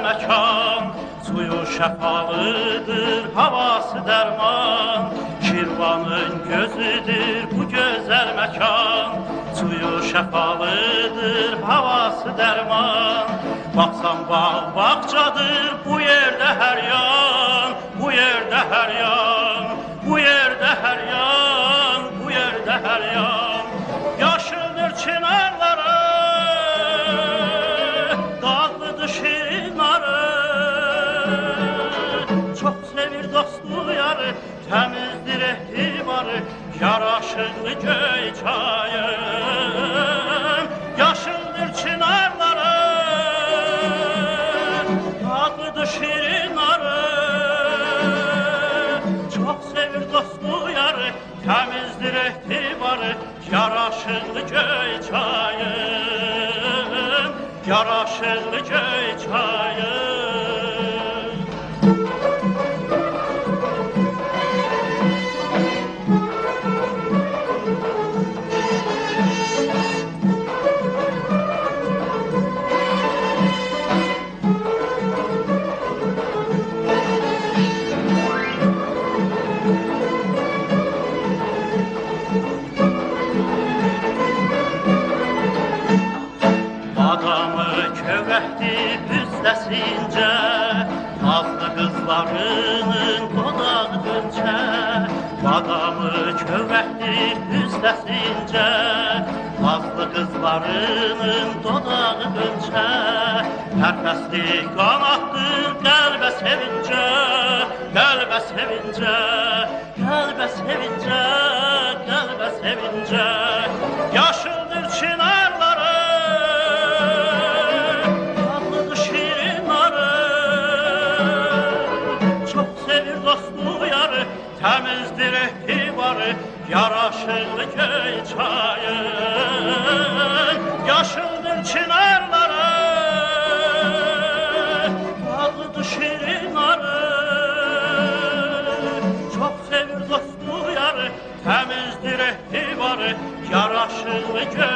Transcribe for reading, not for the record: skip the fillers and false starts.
məkan, suyu şəfalıdır, havası dərman. Şirvanın gözüdür bu gözəl məkan, suyu şəfalıdır, havası dərman. Baxsan bağ bağçadır bu yerdə hər yan, bu yerdə hər yan, bu yerdə hər yan, bu yerdə hər yan. Yaşıldır çinarları, dadlıdır şirinları. Çox sevir dostu yarı, təmizdir ehtibarı, yaraşıqlı göy çayım. Yaşıldır çinarları, dadlıdır şirinları. Çox sevir dostu yarı, təmizdir ehtibarı, yaraşıqlı göy çayım, yaraşıqlı göy çayım. Üstəsincə, nazlı qızlarının dodağı dönçə. Badamı kövrəkdir üstəsincə, nazlı qızlarının dodağı dönçə. Tərpəsli qanatdır qəlbə sevincə, qəlbə sevincə, qəlbə sevincə, qəlbə sevincə. Yaşıldır çinarları, təmizdir ehtibarı, yaraşıqlı göy çayım. Yaşıldır çinarları, dadlıdır şirinları. Çox sevir dostu yarı, təmizdir ehtibarı, yaraşıqlı göy